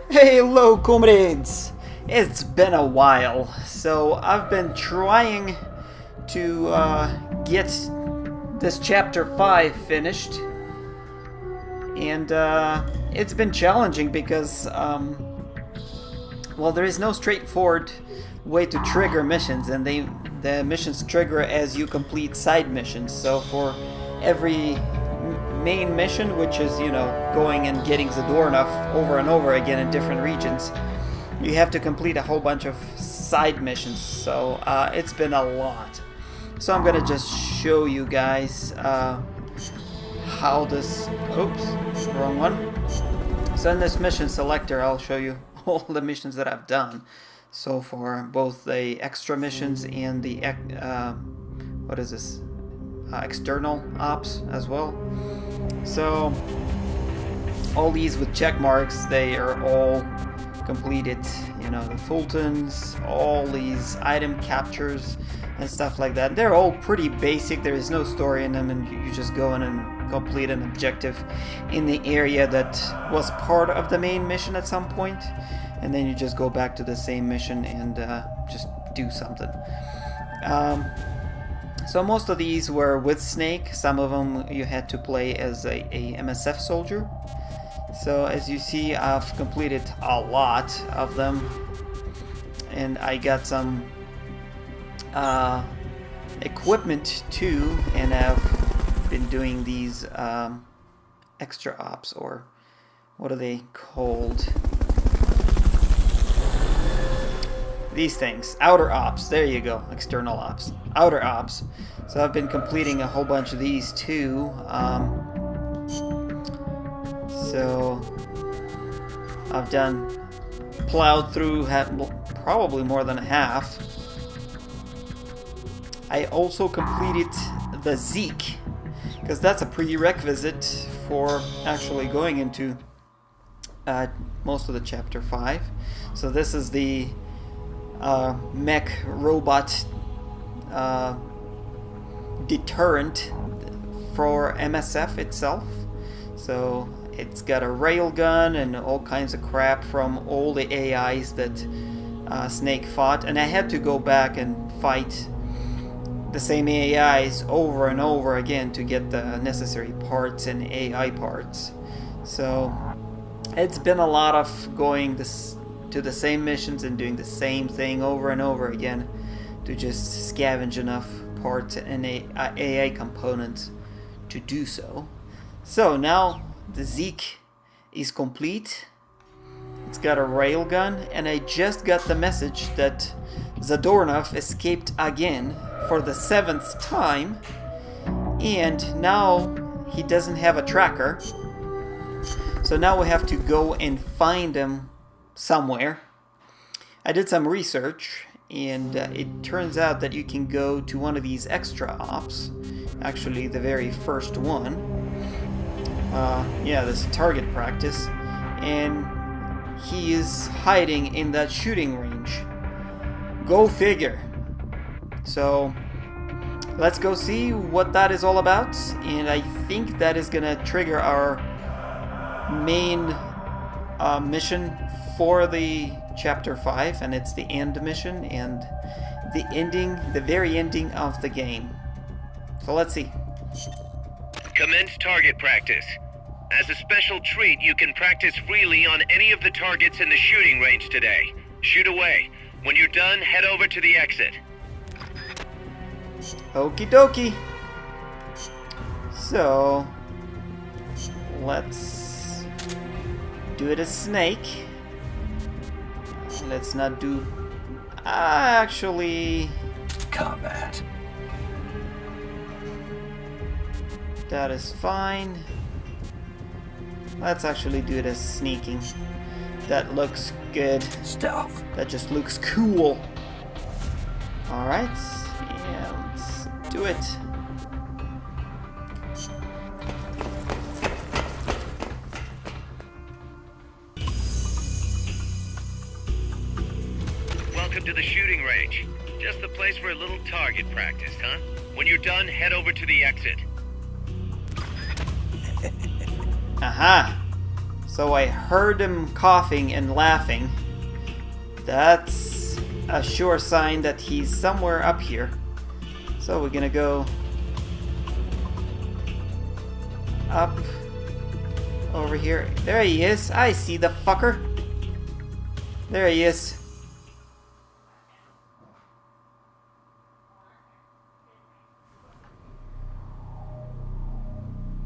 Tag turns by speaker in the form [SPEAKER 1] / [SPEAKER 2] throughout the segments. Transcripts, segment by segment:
[SPEAKER 1] Hello, comrades! It's been a while, so I've been trying to get this chapter 5 finished, and it's been challenging because, well, there is no straightforward way to trigger missions, and the missions trigger as you complete side missions. So for every main mission, which is, you know, going and getting Zadornov over and over again in different regions, you have to complete a whole bunch of side missions. So it's been a lot. So I'm gonna just show you guys how this, oops, wrong one. So in this mission selector, I'll show you all the missions that I've done so far, both the extra missions and the what is this, external ops as well. So all these with check marks, they are all completed. You know, the Fultons, all these item captures and stuff like that. They're all pretty basic. There is no story in them, and you just go in and complete an objective in the area that was part of the main mission at some point, and then you just go back to the same mission and just do something. So most of these were with Snake. Some of them you had to play as a MSF soldier. So as you see, I've completed a lot of them, and I got some equipment too, and I've been doing these extra ops, or what are they called? These things, outer ops, there you go, external ops, outer ops. So I've been completing a whole bunch of these too. So I've plowed through probably more than half. I also completed the ZEKE, because that's a prerequisite for actually going into most of the chapter 5. So this is the mech robot deterrent for MSF itself. So it's got a railgun and all kinds of crap from all the AIs that Snake fought, and I had to go back and fight the same AIs over and over again to get the necessary parts and AI parts. So it's been a lot of going to the same missions and doing the same thing over and over again to just scavenge enough parts and AI components to do so. So now the ZEKE is complete. It's got a railgun, and I just got the message that Zadornov escaped again for the 7th time, and now he doesn't have a tracker. So now we have to go and find him somewhere. I did some research, and it turns out that you can go to one of these extra ops, actually the very first one. Yeah, this target practice, and he is hiding in that shooting range. Go figure. So let's go see what that is all about, and I think that is gonna trigger our main mission for the chapter 5, and it's the end mission and the ending, the very ending of the game. So let's see.
[SPEAKER 2] Commence target practice. As a special treat, you can practice freely on any of the targets in the shooting range today. Shoot away. When you're done, head over to the exit.
[SPEAKER 1] Okie dokie. So let's do it as Snake. Let's not do actually
[SPEAKER 3] combat.
[SPEAKER 1] That is fine. Let's actually do it as sneaking. That looks good.
[SPEAKER 3] Stealth.
[SPEAKER 1] That just looks cool. Alright, yeah, let's do it.
[SPEAKER 2] Welcome to the shooting range. Just the place for a little target practice, huh? When you're done, head over to the exit.
[SPEAKER 1] Aha! So I heard him coughing and laughing. That's a sure sign that he's somewhere up here. So we're gonna go up over here. There he is. I see the fucker. There he is.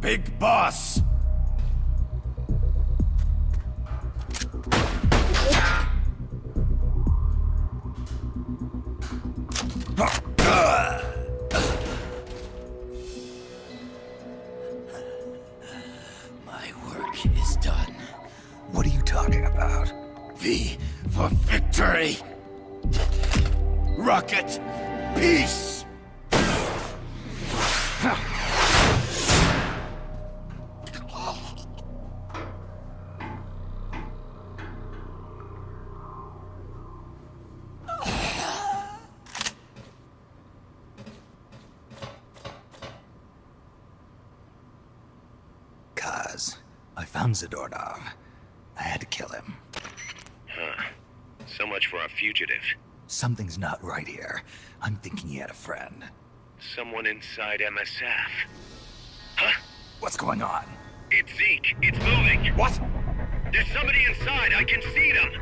[SPEAKER 3] Big boss! My work is done. What are you talking about? V for victory! Rocket! Peace! I found Zadornov. I had to kill him.
[SPEAKER 2] Huh. So much for our fugitive.
[SPEAKER 3] Something's not right here. I'm thinking he had a friend.
[SPEAKER 2] Someone inside MSF. Huh?
[SPEAKER 3] What's going on?
[SPEAKER 2] It's Zeke. It's moving.
[SPEAKER 3] What?
[SPEAKER 2] There's somebody inside. I can see them.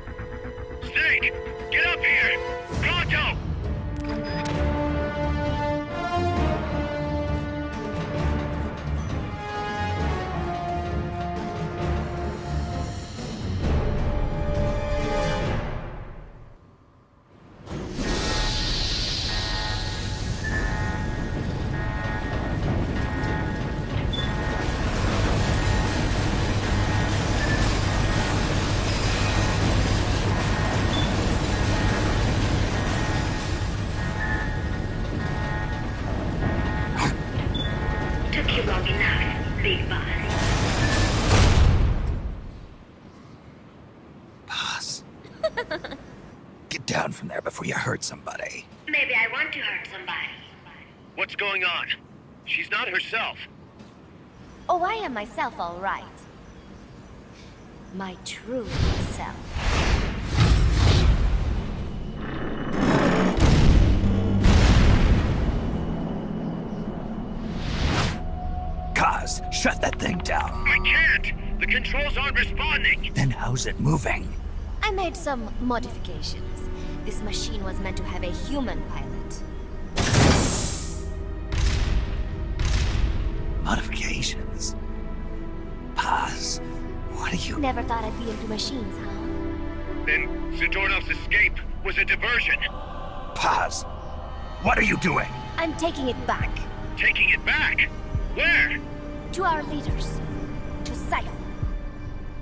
[SPEAKER 2] Snake, get up here. Pronto!
[SPEAKER 3] Get down from there before you hurt somebody.
[SPEAKER 4] Maybe I want to hurt somebody.
[SPEAKER 2] What's going on? She's not herself.
[SPEAKER 4] Oh, I am myself, all right. My true self.
[SPEAKER 3] Kaz, shut that thing down.
[SPEAKER 2] I can't! The controls aren't responding!
[SPEAKER 3] Then how's it moving?
[SPEAKER 4] I made some modifications. This machine was meant to have a human pilot.
[SPEAKER 3] Modifications? Paz, what are you...
[SPEAKER 4] Never thought I'd be into machines, huh?
[SPEAKER 2] Then Zadornov's escape was a diversion.
[SPEAKER 3] Paz, what are you doing?
[SPEAKER 4] I'm taking it back.
[SPEAKER 2] Taking it back? Where?
[SPEAKER 4] To our leaders. To Cypher.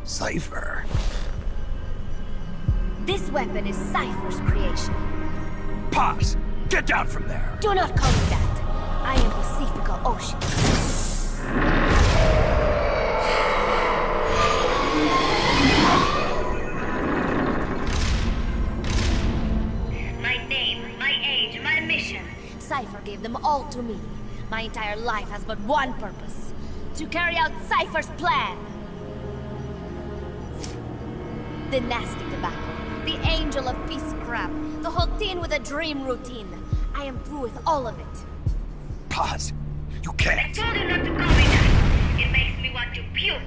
[SPEAKER 3] Cypher?
[SPEAKER 4] This weapon is Cypher's creation.
[SPEAKER 3] Paz, get down from there!
[SPEAKER 4] Do not call me that. I am Pacifica Ocean. My name, my age, my mission. Cypher gave them all to me. My entire life has but one purpose. To carry out Cypher's plan. The nasty tobacco. The angel of peace crap. The whole teen with a dream routine. I am through with all of it.
[SPEAKER 3] Paz, you can't!
[SPEAKER 4] I told you not to call me that. It makes me want to puke.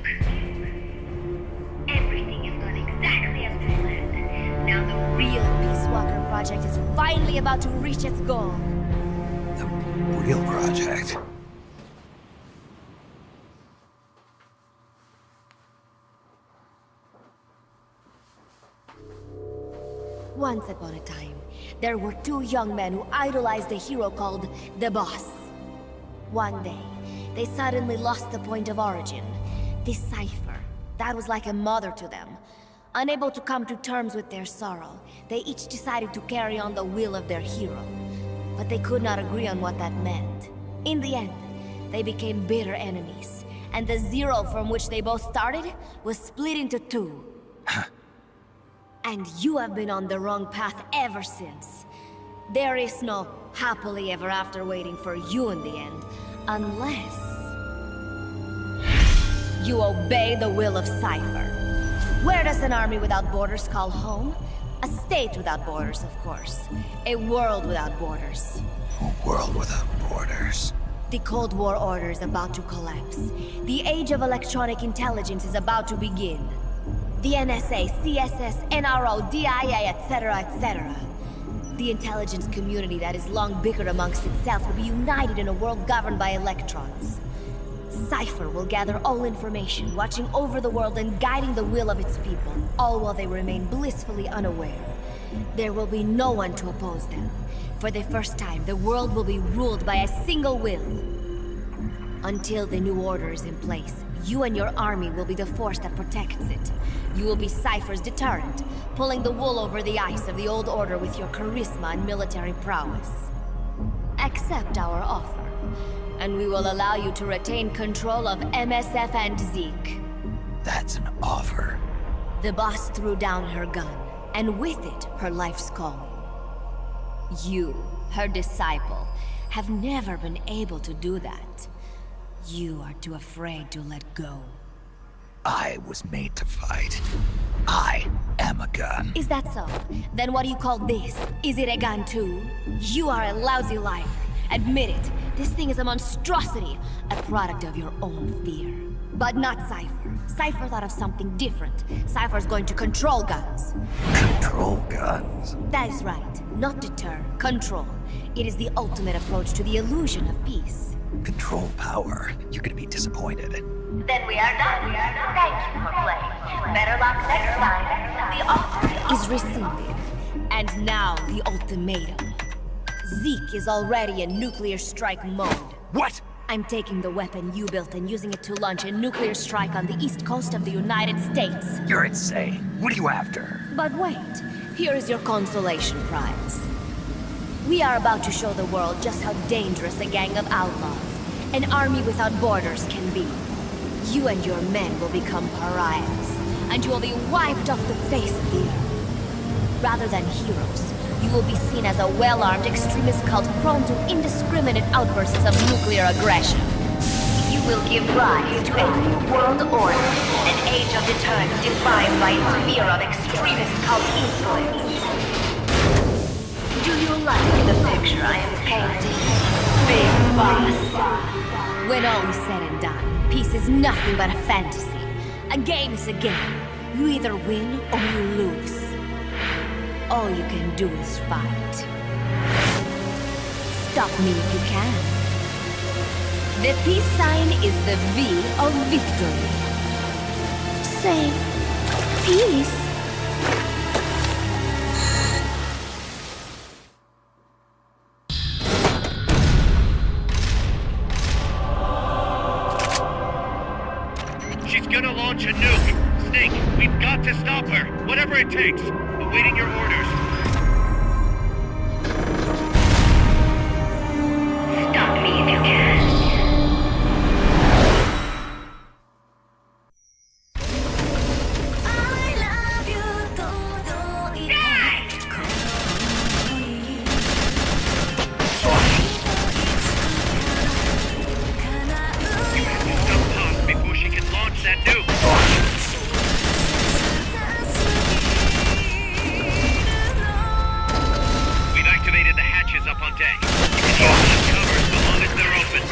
[SPEAKER 4] Everything is gone exactly as planned. Now the real Peace Walker project is finally about to reach its goal.
[SPEAKER 3] The real project?
[SPEAKER 4] Once upon a time, there were two young men who idolized a hero called the Boss. One day, they suddenly lost the point of origin. This Cypher, that was like a mother to them. Unable to come to terms with their sorrow, they each decided to carry on the will of their hero. But they could not agree on what that meant. In the end, they became bitter enemies, and the Zero from which they both started was split into two. And you have been on the wrong path ever since. There is no happily ever after waiting for you in the end, unless you obey the will of Cypher. Where does an army without borders call home? A state without borders, of course. A world without borders.
[SPEAKER 3] A world without borders.
[SPEAKER 4] The Cold War order is about to collapse. The age of electronic intelligence is about to begin. The NSA, CSS, NRO, DIA, etc., etc. The intelligence community that has long bickered amongst itself will be united in a world governed by electrons. Cypher will gather all information, watching over the world and guiding the will of its people, all while they remain blissfully unaware. There will be no one to oppose them. For the first time, the world will be ruled by a single will. Until the new order is in place, you and your army will be the force that protects it. You will be Cypher's deterrent, pulling the wool over the eyes of the old order with your charisma and military prowess. Accept our offer, and we will allow you to retain control of MSF and ZEKE.
[SPEAKER 3] That's an offer.
[SPEAKER 4] The boss threw down her gun, and with it, her life's calling. You, her disciple, have never been able to do that. You are too afraid to let go.
[SPEAKER 3] I was made to fight. I am a gun.
[SPEAKER 4] Is that so? Then what do you call this? Is it a gun too? You are a lousy liar. Admit it. This thing is a monstrosity, a product of your own fear. But not Cypher. Cypher thought of something different. Cypher's going to control guns.
[SPEAKER 3] Control guns?
[SPEAKER 4] That is right. Not deter, control. It is the ultimate approach to the illusion of peace.
[SPEAKER 3] Control power. You're gonna be disappointed.
[SPEAKER 4] Then we are done. Thank you for playing. Better luck next time. The offer is rescinded. And now the ultimatum. ZEKE is already in nuclear strike mode.
[SPEAKER 3] What?
[SPEAKER 4] I'm taking the weapon you built and using it to launch a nuclear strike on the east coast of the United States.
[SPEAKER 3] You're insane. What are you after?
[SPEAKER 4] But wait, here is your consolation prize. We are about to show the world just how dangerous a gang of outlaws, an army without borders can be. You and your men will become pariahs, and you will be wiped off the face of the earth. Rather than heroes, you will be seen as a well-armed extremist cult prone to indiscriminate outbursts of nuclear aggression. You will give rise to a new world order, an age of deterrence defined by its fear of extremist cult influence. Do you like the picture I am painting, Big Boss? When all is said and done, peace is nothing but a fantasy. A game is a game. You either win or you lose. All you can do is fight. Stop me if you can. The peace sign is the V of victory. Say, peace.
[SPEAKER 2] She's gonna launch a nuke. Snake, we've got to stop her. Whatever it takes. Awaiting your orders.
[SPEAKER 4] Stop me if you can.
[SPEAKER 2] You have to stop Toss before she can launch that nuke. Activated the hatches up on deck. You can use them as covers so long as they're open.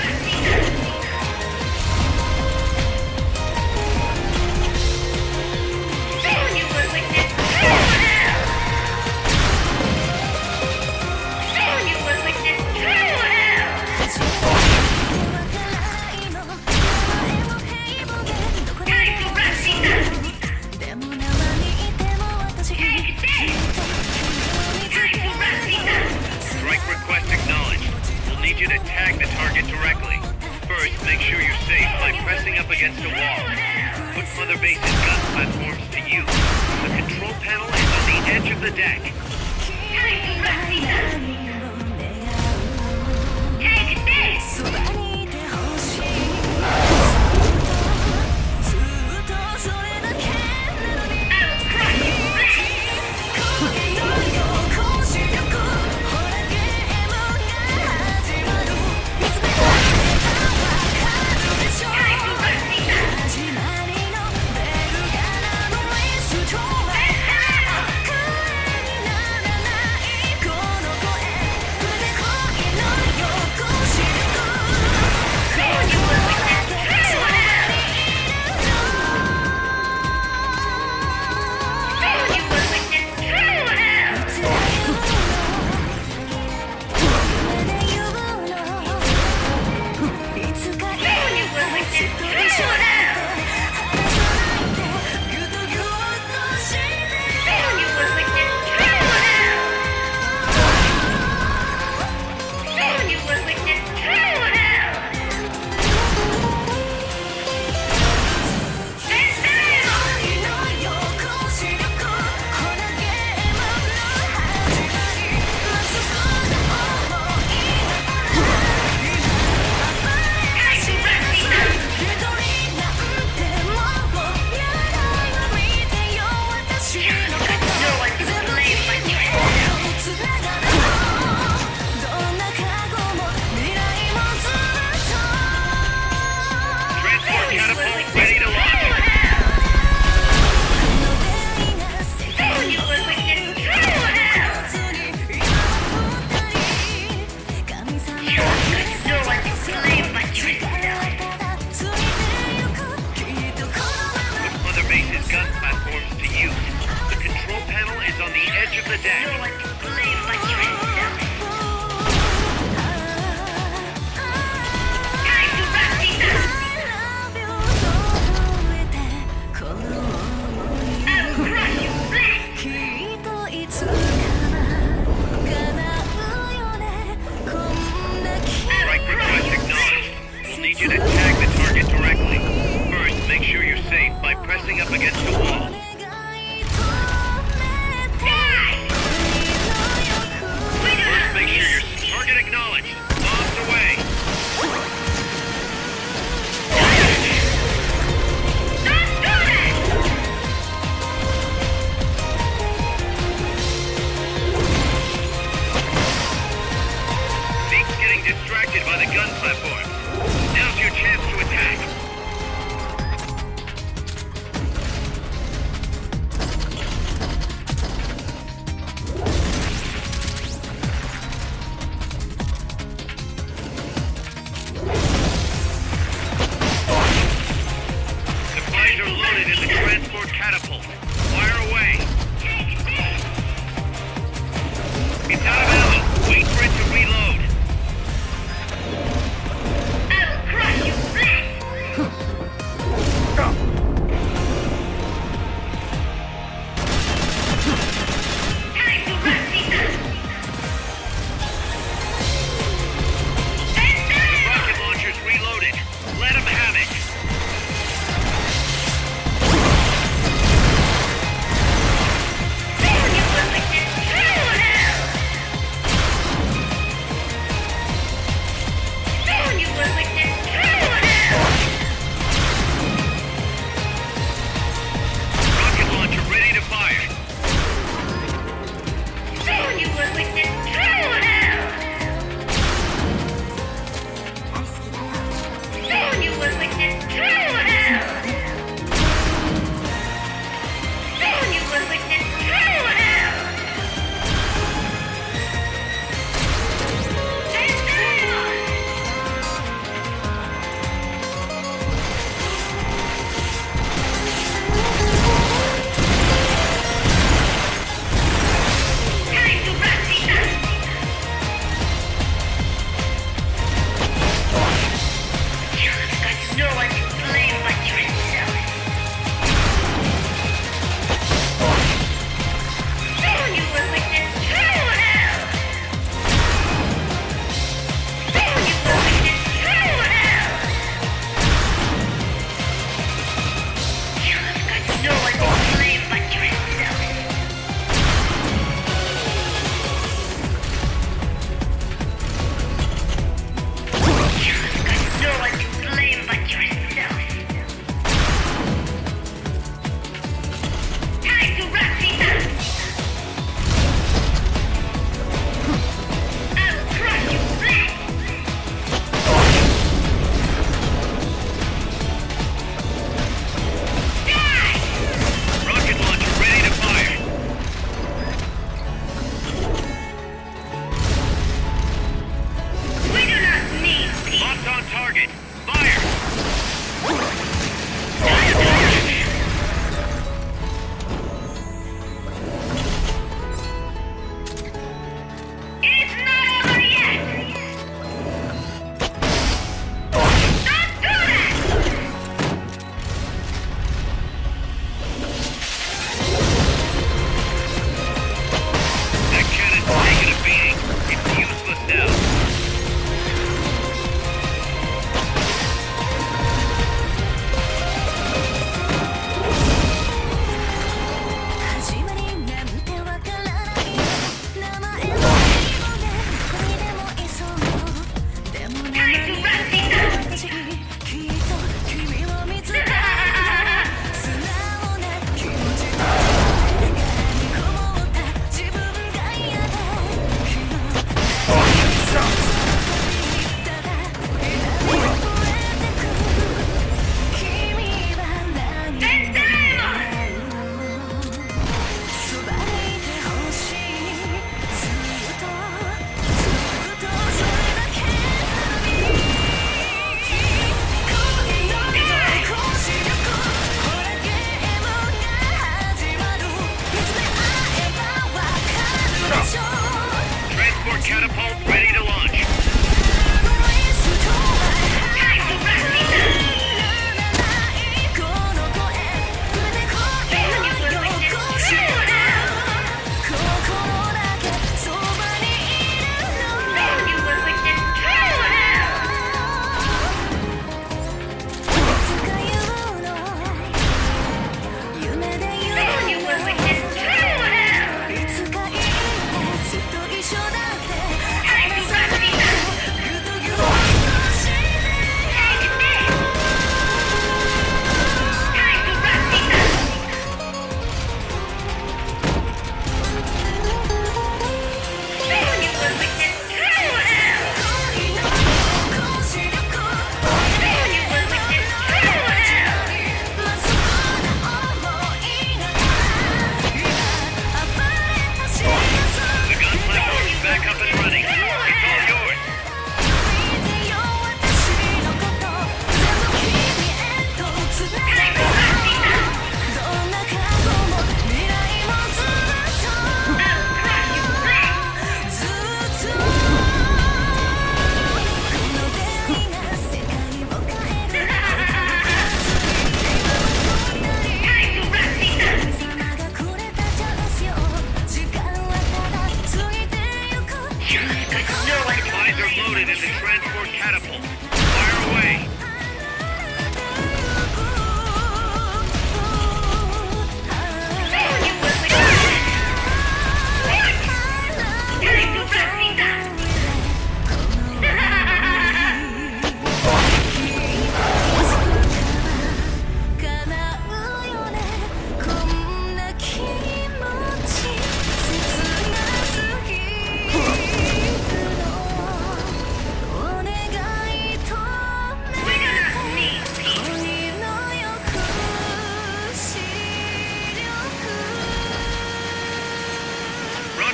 [SPEAKER 2] Strike request acknowledged. We'll need you to tag the target directly. First, make sure you're safe by pressing up against a wall. Put Mother Base's gun platforms to use. The control panel is on the edge of the deck. Take this! platforms to use. The control panel is on the edge of the deck. Strike request acknowledged. We'll need you to tag the target directly. First, make sure you're safe by pressing up against the wall. First, make sure your target acknowledged. Bombs away. Zeke's getting distracted by the gun platform. Now's your chance to attack. Supplies are loaded in the transport catapult. Fire away. It's out of ammo. Wait for it to reload. Rocket launcher's reloaded. Let him have it.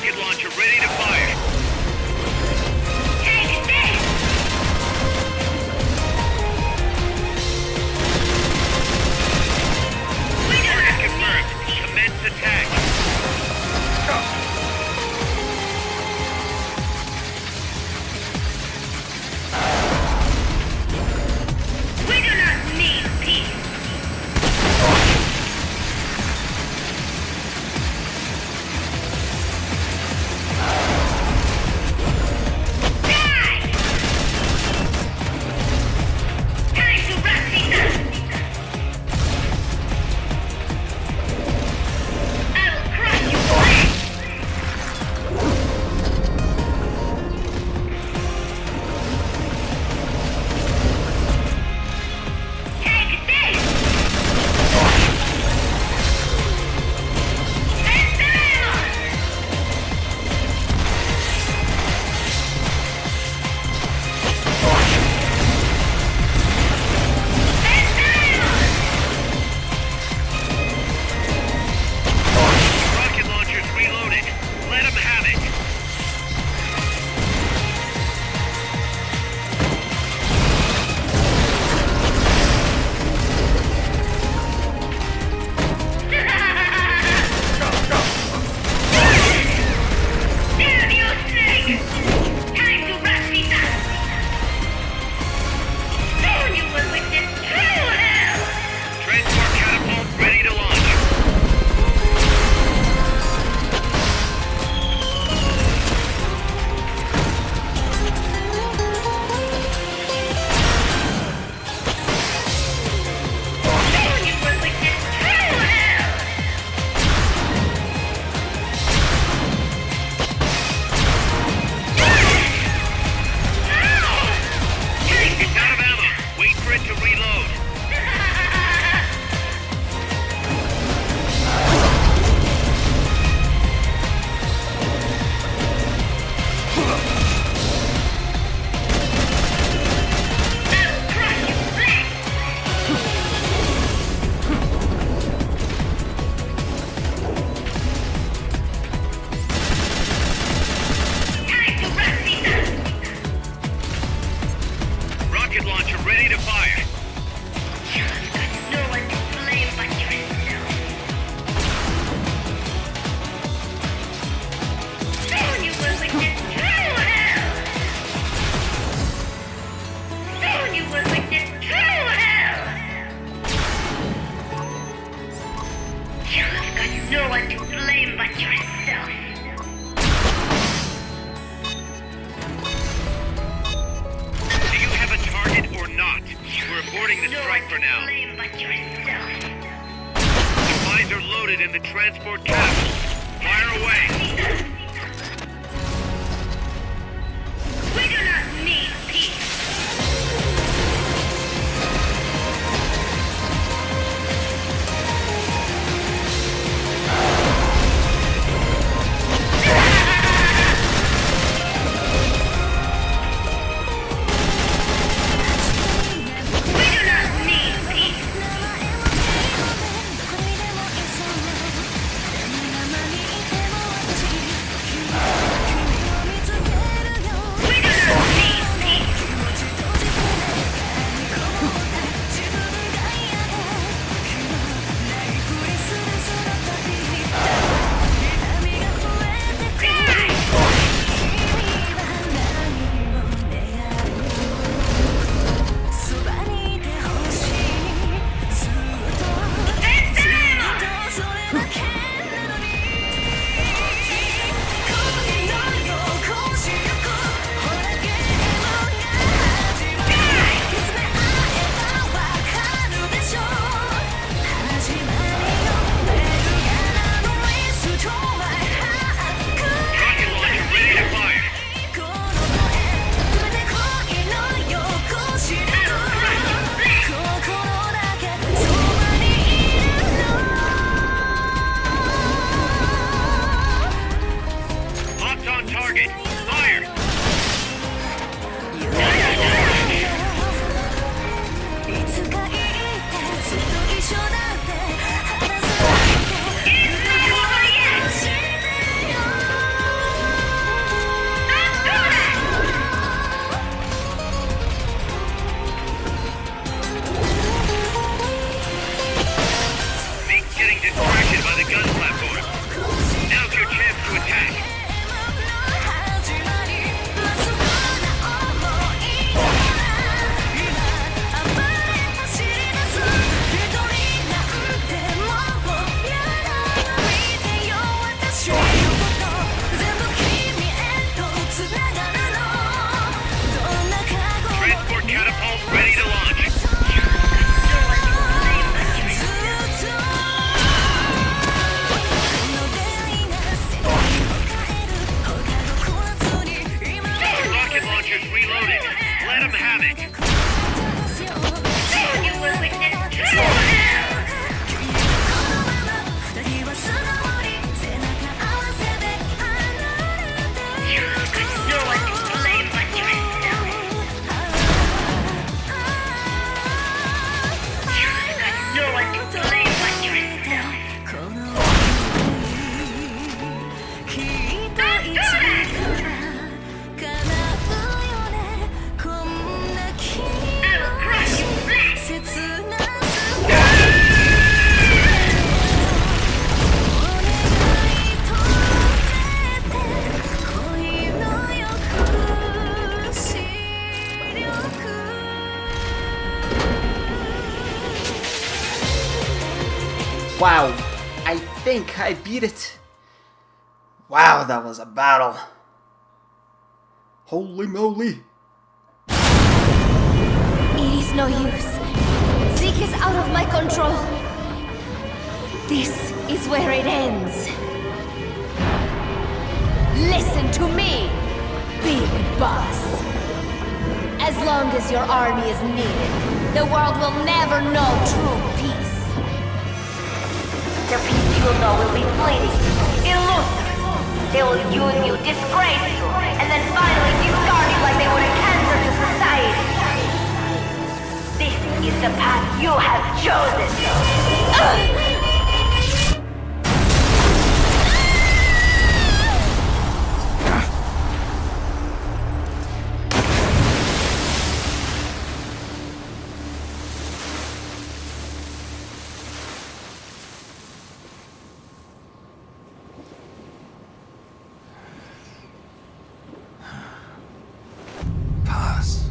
[SPEAKER 2] Rocket launcher ready to fire.
[SPEAKER 5] Take this!
[SPEAKER 2] Target confirmed. Commence attack.
[SPEAKER 5] We do not need peace. Die! Time to wrap things up. I will crush you flat. Take this!
[SPEAKER 2] Rocket launcher's reloaded. Let him have it.
[SPEAKER 5] Damn you, snake! Time to wrap things up. Soon you will witness true hell.
[SPEAKER 2] Transport catapult ready to launch.
[SPEAKER 5] Soon you will witness true hell. Time to
[SPEAKER 2] It's out of ammo. Wait for it to reload.
[SPEAKER 5] I will crush you flat. Time to wrap things up.
[SPEAKER 2] Rocket launcher ready to fire.
[SPEAKER 5] You've got no one to blame but yourself. Soon you will witness true hell. Soon you will witness true hell. You've got no one to blame but yourself.
[SPEAKER 2] Do you have a target or not? We're aborting the
[SPEAKER 5] No
[SPEAKER 2] strike
[SPEAKER 5] one
[SPEAKER 2] for
[SPEAKER 5] to
[SPEAKER 2] now.
[SPEAKER 5] blame but yourself.
[SPEAKER 2] Supplies are loaded in the transport catapult. Fire away.
[SPEAKER 5] We do not need peace. We do not need peace.
[SPEAKER 1] Wow, I think I beat it. Wow, that was a battle. Holy moly.
[SPEAKER 4] It is no use. Zeke is out of my control. This is where it ends. Listen to me, Big Boss. As long as your army is needed, the world will never know true peace.
[SPEAKER 5] The peace you will know will be fleeting, elusive. They will use you, disgrace you, and then finally discard you like they would a cancer to society. This is the path you have chosen.
[SPEAKER 3] Pass.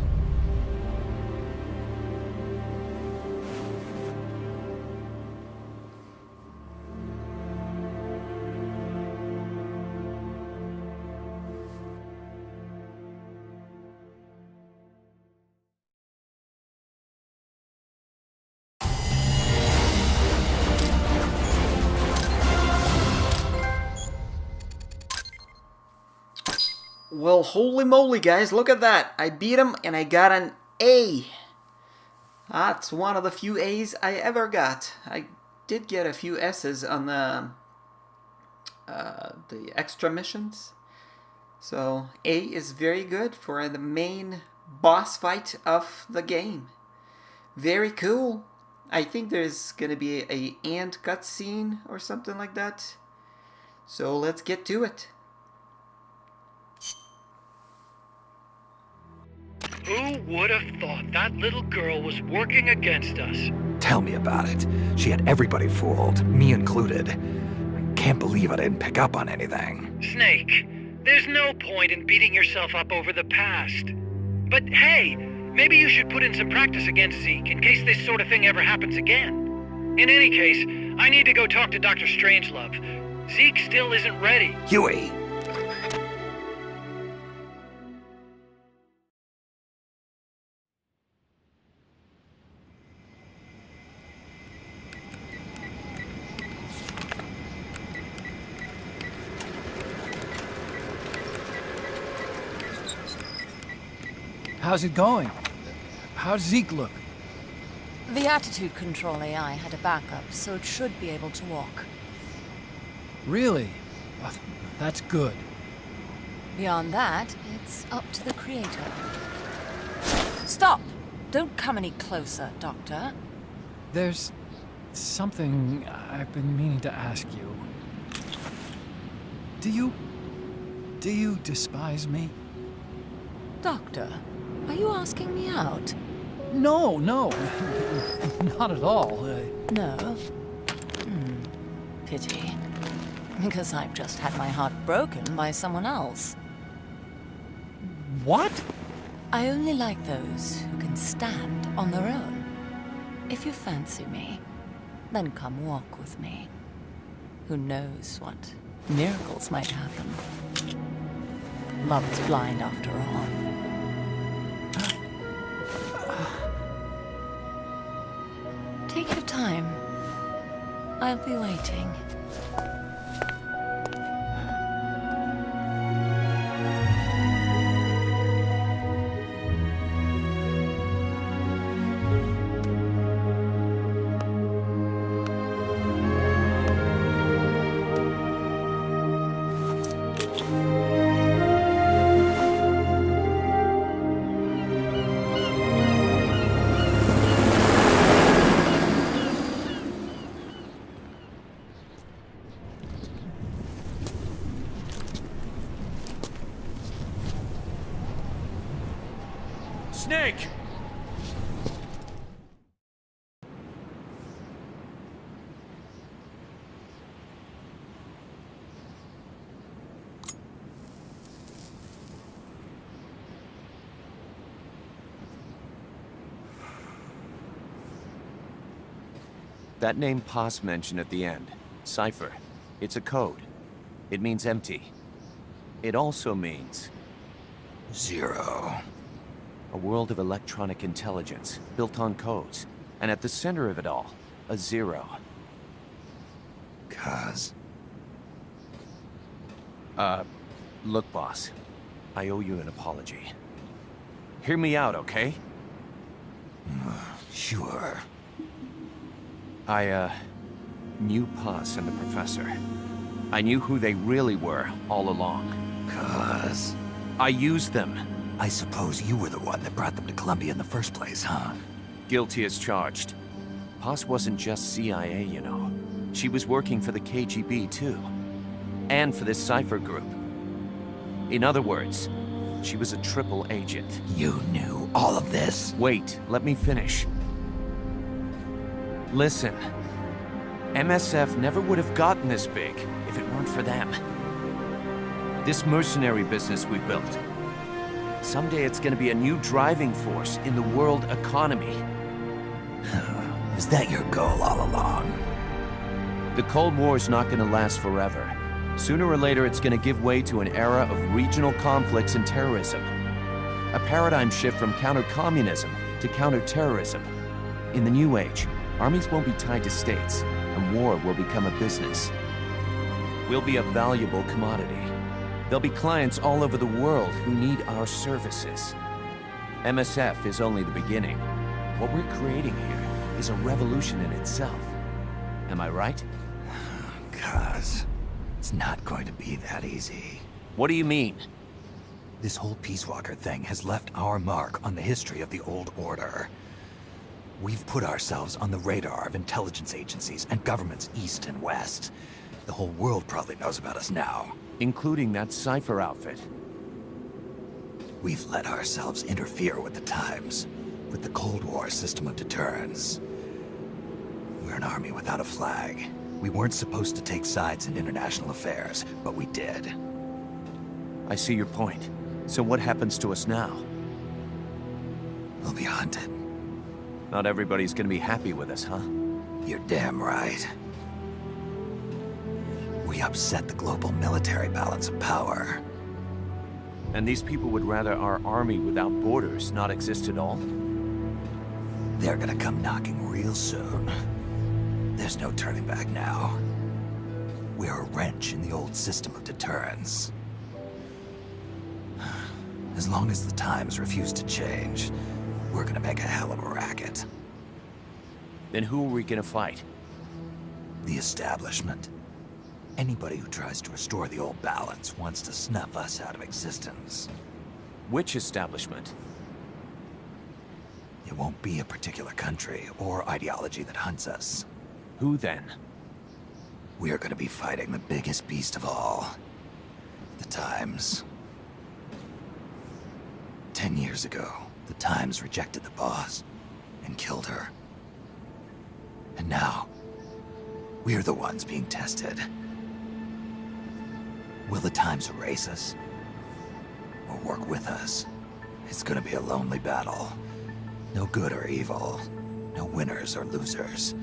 [SPEAKER 1] Well, holy moly, guys, look at that. I beat him and I got an A. That's one of the few A's I ever got. I did get a few S's on the extra missions. So A is very good for the main boss fight of the game. Very cool. I think there's gonna be a end cutscene or something like that. So let's get to it.
[SPEAKER 6] Who would have thought that little girl was working against us?
[SPEAKER 3] Tell me about it. She had everybody fooled, me included. I can't believe I didn't pick up on anything.
[SPEAKER 6] Snake, there's no point in beating yourself up over the past. But hey, maybe you should put in some practice against Zeke in case this sort of thing ever happens again. In any case, I need to go talk to Dr. Strangelove. Zeke still isn't ready.
[SPEAKER 3] Huey!
[SPEAKER 7] How's it going? How's Zeke look?
[SPEAKER 8] The attitude control AI had a backup, so it should be able to walk.
[SPEAKER 7] Really? Well, that's good.
[SPEAKER 8] Beyond that, it's up to the creator. Stop! Don't come any closer, Doctor.
[SPEAKER 7] There's something I've been meaning to ask you. Do you despise me?
[SPEAKER 8] Doctor, are you asking me out?
[SPEAKER 7] No, not at all.
[SPEAKER 8] No? Pity. Because I've just had my heart broken by someone else.
[SPEAKER 7] What?
[SPEAKER 8] I only like those who can stand on their own. If you fancy me, then come walk with me. Who knows what miracles might happen. Love is blind after all. Take your time. I'll be waiting.
[SPEAKER 6] Snake!
[SPEAKER 9] That name Paz mentioned at the end, Cipher, it's a code. It means empty. It also means...
[SPEAKER 3] Zero.
[SPEAKER 9] A world of electronic intelligence, built on codes. And at the center of it all, a zero.
[SPEAKER 3] Cause...
[SPEAKER 9] Look, boss. I owe you an apology. Hear me out, okay?
[SPEAKER 3] Sure.
[SPEAKER 9] I, knew Paz and the professor. I knew who they really were all along.
[SPEAKER 3] Cause...
[SPEAKER 9] I used them.
[SPEAKER 3] I suppose you were the one that brought them to Columbia in the first place, huh?
[SPEAKER 9] Guilty as charged. Paz wasn't just CIA, you know. She was working for the KGB, too. And for this Cipher group. In other words, she was a triple agent.
[SPEAKER 3] You knew all of this?
[SPEAKER 9] Wait, let me finish. Listen. MSF never would have gotten this big if it weren't for them. This mercenary business we built. Someday it's gonna be a new driving force in the world economy.
[SPEAKER 3] Is that your goal all along?
[SPEAKER 9] The Cold War's not gonna last forever. Sooner or later it's gonna give way to an era of regional conflicts and terrorism. A paradigm shift from counter-communism to counter-terrorism. In the new age, armies won't be tied to states, and war will become a business. We'll be a valuable commodity. There'll be clients all over the world who need our services. MSF is only the beginning. What we're creating here is a revolution in itself. Am I right?
[SPEAKER 3] Cuz... it's not going to be that easy.
[SPEAKER 9] What do you mean?
[SPEAKER 3] This whole Peace Walker thing has left our mark on the history of the Old Order. We've put ourselves on the radar of intelligence agencies and governments east and west. The whole world probably knows about us now.
[SPEAKER 9] Including that Cipher outfit.
[SPEAKER 3] We've let ourselves interfere with the times, with the Cold War system of deterrence. We're an army without a flag. We weren't supposed to take sides in international affairs, but we did.
[SPEAKER 9] I see your point. So what happens to us now?
[SPEAKER 3] We'll be hunted.
[SPEAKER 9] Not everybody's gonna be happy with us, huh?
[SPEAKER 3] You're damn right. We upset the global military balance of power.
[SPEAKER 9] And these people would rather our army without borders not exist at all?
[SPEAKER 3] They're gonna come knocking real soon. There's no turning back now. We're a wrench in the old system of deterrence. As long as the times refuse to change, we're gonna make a hell of a racket.
[SPEAKER 9] Then who are we gonna fight?
[SPEAKER 3] The establishment. Anybody who tries to restore the old balance wants to snuff us out of existence.
[SPEAKER 9] Which establishment?
[SPEAKER 3] It won't be a particular country or ideology that hunts us.
[SPEAKER 9] Who then?
[SPEAKER 3] We are going to be fighting the biggest beast of all. The Times. 10 years ago, the Times rejected the boss and killed her. And now, we're the ones being tested. Will the Times erase us? Or work with us? It's gonna be a lonely battle. No good or evil. No winners or losers.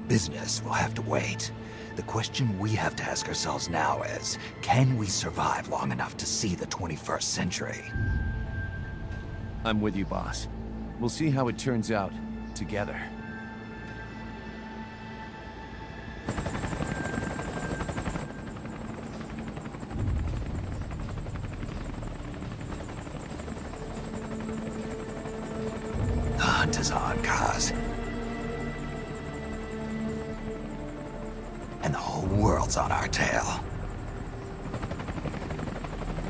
[SPEAKER 3] Business will have to wait. The question we have to ask ourselves now is, can we survive long enough to see the 21st century?
[SPEAKER 9] I'm with you, boss. We'll see how it turns out, together.
[SPEAKER 3] The hunt is on, Kaz. And the whole world's on our tail.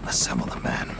[SPEAKER 3] Assemble the men.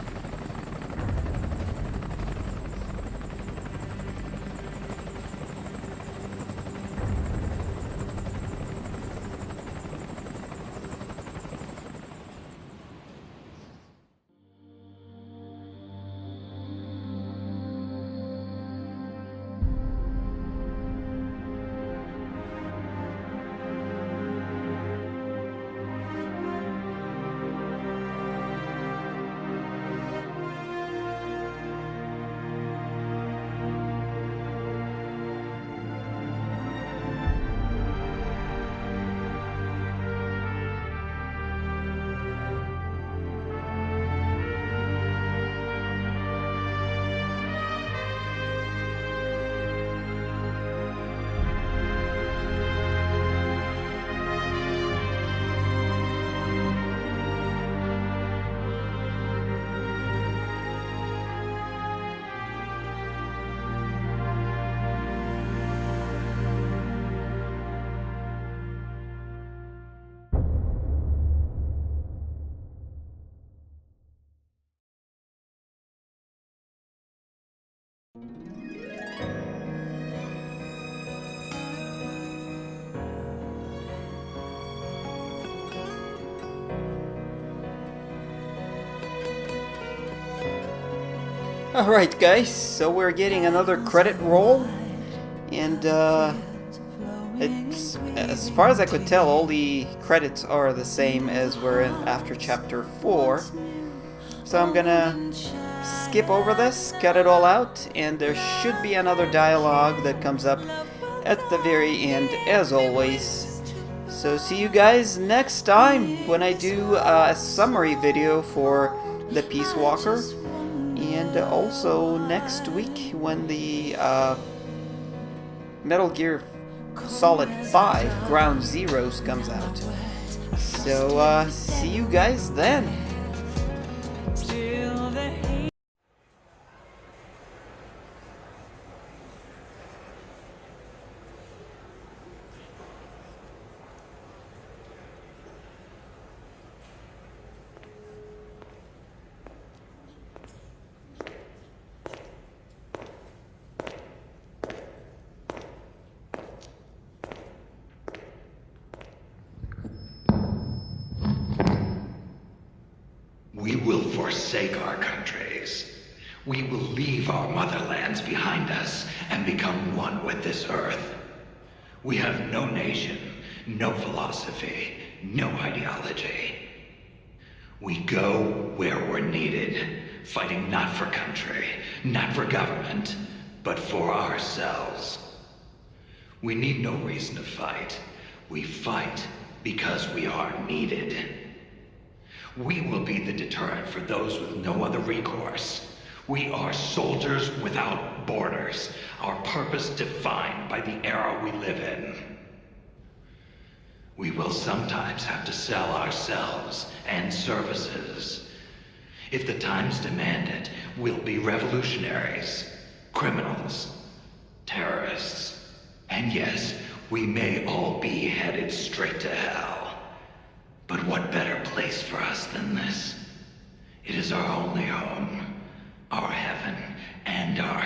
[SPEAKER 1] Alright guys, so we're getting another credit roll, and it's, as far as I could tell, all the credits are the same as were after chapter 4. So I'm gonna skip over this, cut it all out, and there should be another dialogue that comes up at the very end, as always. So see you guys next time when I do a summary video for the Peace Walker. And also next week when the Metal Gear Solid 5 Ground Zeroes comes out. So see you guys then.
[SPEAKER 10] We will forsake our countries. We will leave our motherlands behind us and become one with this earth. We have no nation, no philosophy, no ideology. We go where we're needed, fighting not for country, not for government, but for ourselves. We need no reason to fight. We fight because we are needed. We will be the deterrent for those with no other recourse. We are soldiers without borders, our purpose defined by the era we live in. We will sometimes have to sell ourselves and services. If the times demand it, we'll be revolutionaries, criminals, terrorists, and yes, we may all be headed straight to hell. But what better place for us than this? It is our only home, our heaven, and our